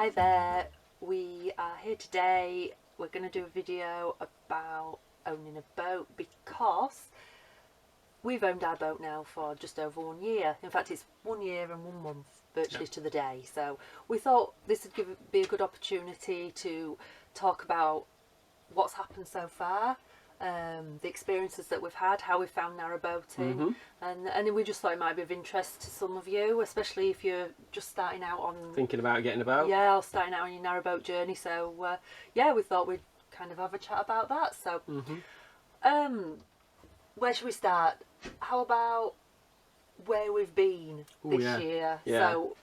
Hi there, we are here today. We're going to do a video about owning a boat because we've owned our boat now for just over 1 year. In fact, it's 1 year and 1 month virtually to the day. So we thought this would be a good opportunity to talk about what's happened so far, the experiences that we've had, how we found narrowboating, and we just thought it might be of interest to some of you, especially if you're just starting out on thinking about getting a boat. Yeah, or starting out on your narrowboat journey. So yeah, we thought we'd kind of have a chat about that. So where should we start? How about where we've been this year? Yeah. So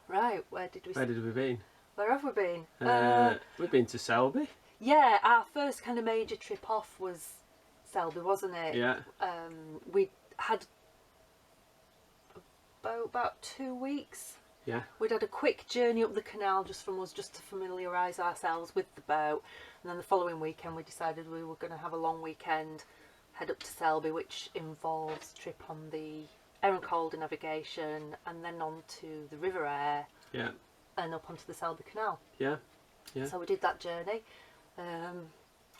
right, where did we been? Where have we been? We've been to Selby. Yeah, our first kind of major trip off was Selby, wasn't it? Yeah. We had about 2 weeks. Yeah. We'd had a quick journey up the canal just to familiarise ourselves with the boat, and then the following weekend we decided we were going to have a long weekend, head up to Selby, which involves a trip on the Air and Calder navigation, and then on to the River Air. Yeah. And up onto the Selby Canal. Yeah. Yeah. So we did that journey.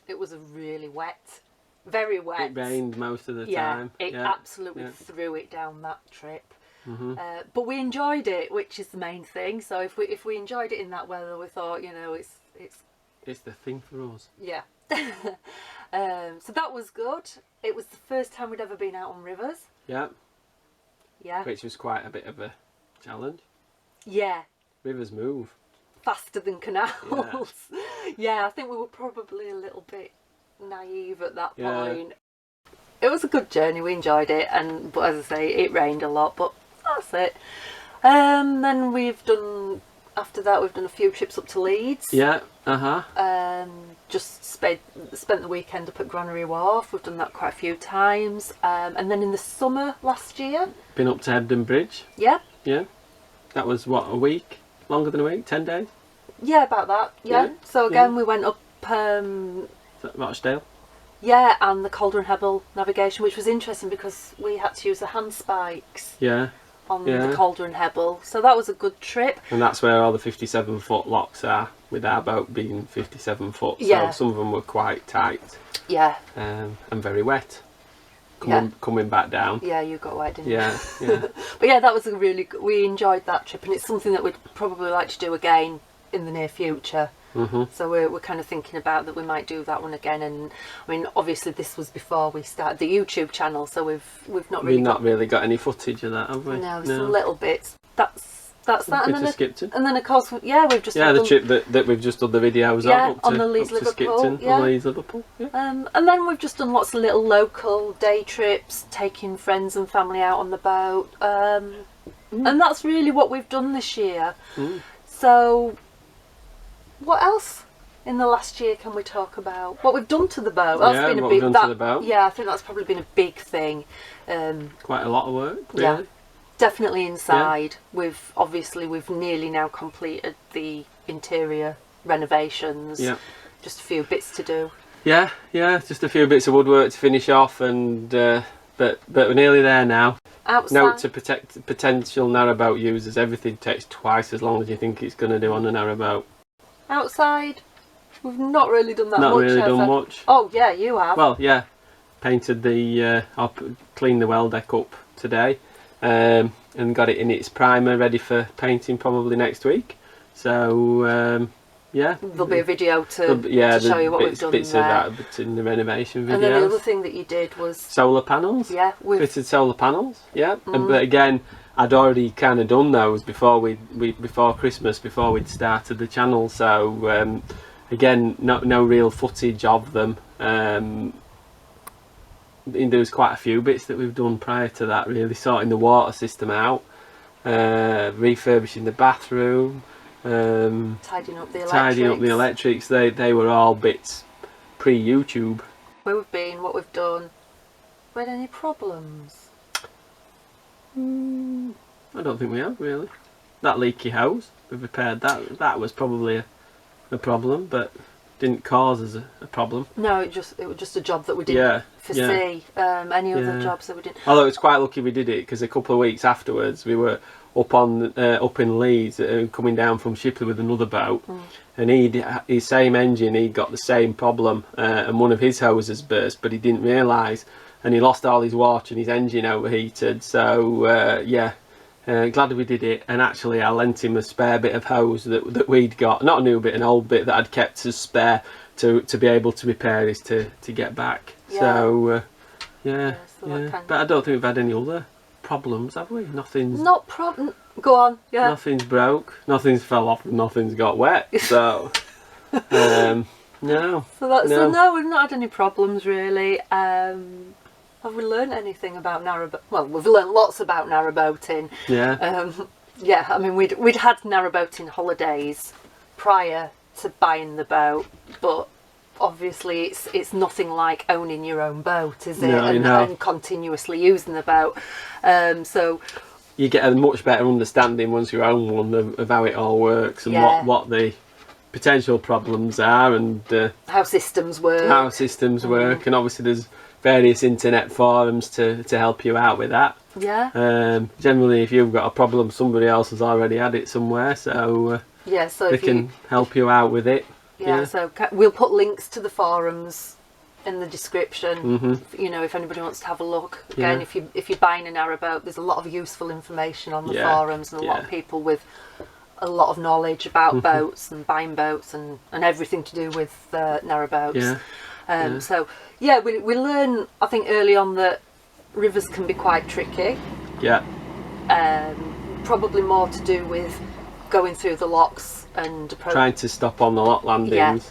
It was a really wet, very wet. It rained most of the time. It absolutely threw it down that trip. But we enjoyed it, which is the main thing. So if we enjoyed it in that weather, we thought, you know, it's the thing for us. Yeah. So that was good. It was the first time we'd ever been out on rivers. Yeah. Yeah. Which was quite a bit of a challenge. Yeah. Rivers move faster than canals. Yeah, I think we were probably a little bit naive at that point. It was a good journey, we enjoyed it, but as I say, it rained a lot, but that's it. Then after that we've done a few trips up to Leeds. Yeah. Just spent the weekend up at Granary Wharf. We've done that quite a few times. And then in the summer last year, been up to Hebden Bridge. Yeah. Yeah. That was what, a week? Longer than a week? 10 days? Yeah, about that. Yeah. So again, we went up. Is that Rochdale? Yeah, and the Calder and Hebble navigation, which was interesting because we had to use the hand spikes. Yeah. On the Calder and Hebble, so that was a good trip. And that's where all the 57-foot locks are, with our boat being 57 foot. So some of them were quite tight. Yeah. And very wet. Coming back down. Yeah, you got wet, didn't you? Yeah. But yeah, that was a really good, we enjoyed that trip, and it's something that we'd probably like to do again in the near future. So we're kind of thinking about that we might do that one again. And I mean, obviously this was before we started the YouTube channel, so we've not really got any footage of that, have we? No, some little bits. That's that. And then of course, we've just the trip that we've just done the videos on the Leeds Liverpool. Leeds Liverpool. Yeah. And then we've just done lots of little local day trips, taking friends and family out on the boat. And that's really what we've done this year. So what else in the last year can we talk about? What we've done to the boat. That's been a big. Yeah, I think that's probably been a big thing. Quite a lot of work, really. Yeah, definitely inside. We've nearly now completed the interior renovations. Yeah, just a few bits to do. Yeah, just a few bits of woodwork to finish off, and but we're nearly there now. Outside. Note to protect potential narrowboat users: everything takes twice as long as you think it's going to do on a narrowboat. Outside, we've not really done that much. Not really done much. Oh yeah, you have. Well, yeah, painted cleaned the well deck up today, and got it in its primer, ready for painting probably next week. So there'll be a video to show you what we've done bits there. Of that in the renovation videos. And then the other thing that you did was solar panels. Yeah, fitted solar panels. Yeah, but again, I'd already kind of done those before before Christmas, before we'd started the channel. So again, no real footage of them. There was quite a few bits that we've done prior to that, really sorting the water system out, refurbishing the bathroom, tidying up the electrics. They were all bits pre-YouTube. Where we've been, what we've done. Have we had any problems? I don't think we have, really. That leaky hose, we've repaired that. That was probably a problem, but didn't cause us a problem. No, it was just a job that we didn't foresee. Any other jobs that we didn't. Although it's quite lucky we did it, because a couple of weeks afterwards we were up in Leeds, coming down from Shipley with another boat, and his same engine, he'd got the same problem, and one of his hoses burst, but he didn't realise, and he lost all his water and his engine overheated. So glad we did it. And actually I lent him a spare bit of hose that we'd got, not a new bit, an old bit that I'd kept as spare to be able to repair this to get back. So but I don't think we've had any other problems, have we? Nothing's not problem. Go on. Yeah. Nothing's broke. Nothing's fell off. Nothing's got wet. So no. So no, we've not had any problems really. Have we learned anything about narrowboat? Well, we've learned lots about narrowboating. Yeah. Yeah. I mean, we'd had narrowboating holidays prior to buying the boat, but obviously it's nothing like owning your own boat, is it? No, and continuously using the boat. So you get a much better understanding once you own one of how it all works and what the potential problems are, and how systems work. And obviously there's various internet forums to help you out with that. Yeah. Generally, if you've got a problem, somebody else has already had it somewhere, so so they can help you out with it. Yeah, so we'll put links to the forums in the description. You know, if anybody wants to have a look. Again, if you're buying a narrowboat, there's a lot of useful information on the forums, and a lot of people with a lot of knowledge about boats and buying boats and everything to do with narrowboats. So we learn, I think, early on that rivers can be quite tricky. Probably more to do with going through the locks and trying to stop on the lock landings.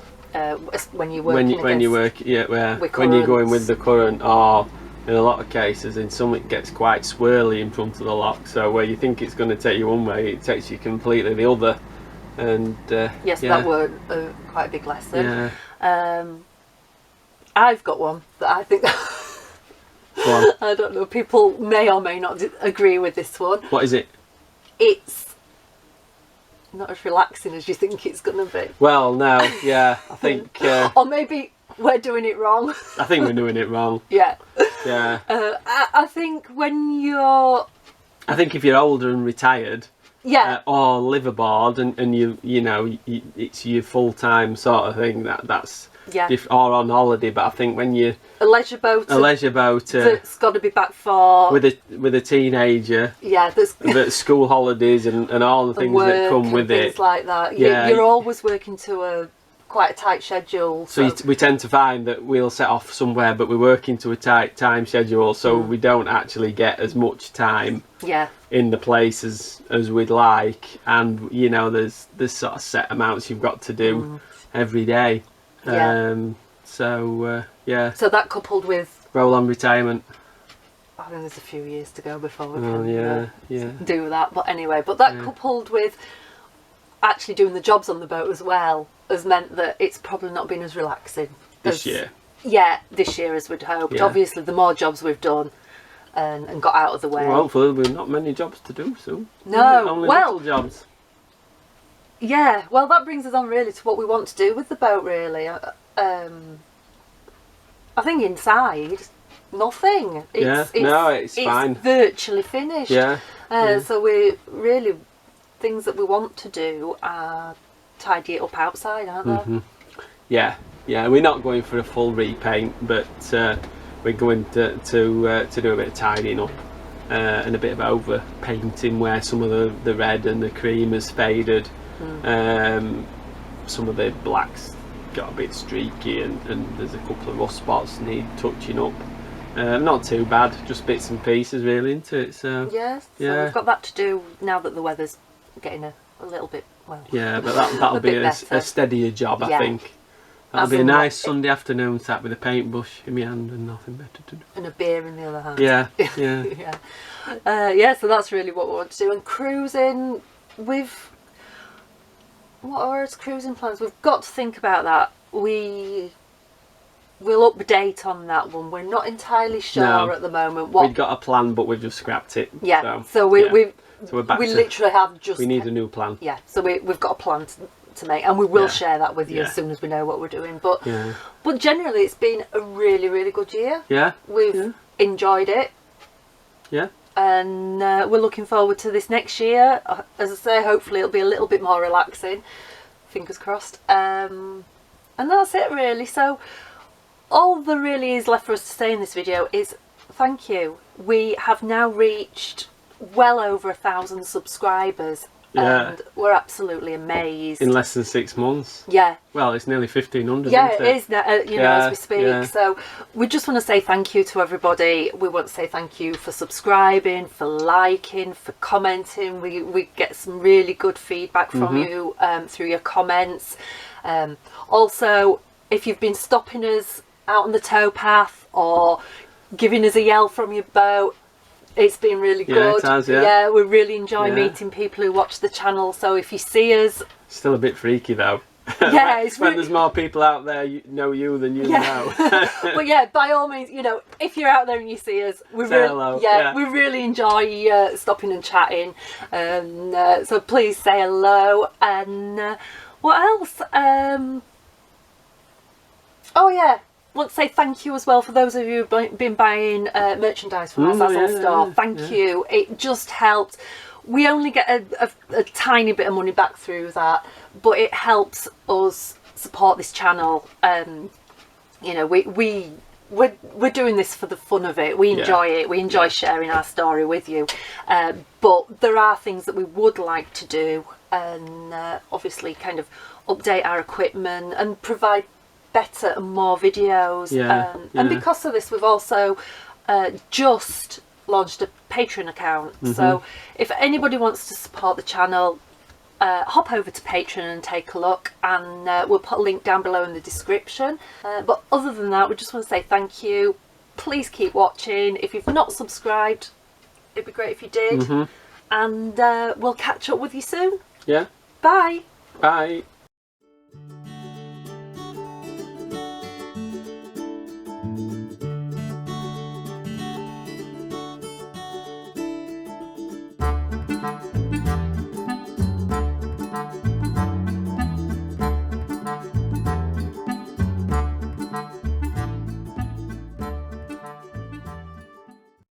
When you're working when you're going with the current, or in a lot of cases, in some it gets quite swirly in front of the lock. So where you think it's going to take you one way, it takes you completely the other. And that were quite a big lesson. I've got one that I think. I don't know. People may or may not agree with this one. What is it? It's not as relaxing as you think it's going to be. Well, no, I think... or maybe we're doing it wrong. I think we're doing it wrong. Yeah. I think when you're... I think if you're older and retired... or live aboard and it's your full-time sort of thing, that's... or on holiday, but I think when you a leisure boat that's got to be back for with a teenager, that's school holidays and all the things that come with it, things like that. You're always working to quite a tight schedule. So we tend to find that we'll set off somewhere, but we're working to a tight time schedule, so we don't actually get as much time in the place as we'd like, and there's sort of set amounts you've got to do every day. So that coupled with roll on retirement, I think there's a few years to go before we can do that, but anyway, coupled with actually doing the jobs on the boat as well has meant that it's probably not been as relaxing this year as we'd hoped. Obviously the more jobs we've done and got out of the way, hopefully there'll be not many jobs to do soon. Only little jobs. Yeah, well, that brings us on really to what we want to do with the boat, really. I think inside, nothing. It's fine. It's virtually finished. So we really, things that we want to do are tidy it up outside, aren't they? Yeah, we're not going for a full repaint, but we're going to do a bit of tidying up and a bit of over painting where some of the red and the cream has faded. Some of the blacks got a bit streaky, and there's a couple of rust spots need touching up. Not too bad, just bits and pieces really, isn't it? So we've got that to do now that the weather's getting a little bit but that'll be a steadier job, I think. That'll be a nice Sunday afternoon sat with a paintbrush in my hand and nothing better to do. And a beer in the other hand. So that's really what we want to do. And cruising, what are our cruising plans? We've got to think about that. We'll update on that one. We're not entirely sure at the moment. We've got a plan, but we've just scrapped it. So we're back. We literally have just. We need a new plan. So we've got a plan to make, and we will share that with you as soon as we know what we're doing. But generally, it's been a really, really good year. We've enjoyed it. and we're looking forward to this next year. As I say, hopefully it'll be a little bit more relaxing, fingers crossed, and that's it really. So all there really is left for us to say in this video is thank you. We have now reached well over 1,000 subscribers. Yeah. And we're absolutely amazed. In less than 6 months. Yeah. Well, it's nearly 1,500. Yeah, isn't it is now, you know, as we speak. Yeah. So we just want to say thank you to everybody. We want to say thank you for subscribing, for liking, for commenting. We get some really good feedback from you through your comments. Also, if you've been stopping us out on the towpath or giving us a yell from your boat, it's been really good. It has, yeah, we really enjoy meeting people who watch the channel. So if you see us, still a bit freaky though. Yeah, it's when really... there's more people out there know you than you know. But yeah, by all means, you know, if you're out there and you see us, we say hello. Yeah, we really enjoy stopping and chatting. So please say hello. And what else? Oh yeah. Want to say thank you as well for those of you who've been buying merchandise from our Zazzle store. Thank you. It just helped. We only get a tiny bit of money back through that, but it helps us support this channel. You know, we're doing this for the fun of it. We enjoy it. We enjoy sharing our story with you. But there are things that we would like to do, and obviously kind of update our equipment and provide better and more videos. And because of this, we've also just launched a Patreon account. So if anybody wants to support the channel, hop over to Patreon and take a look, and we'll put a link down below in the description. But other than that, we just want to say thank you. Please keep watching. If you've not subscribed, it'd be great if you did. And we'll catch up with you soon. Yeah. Bye. Bye.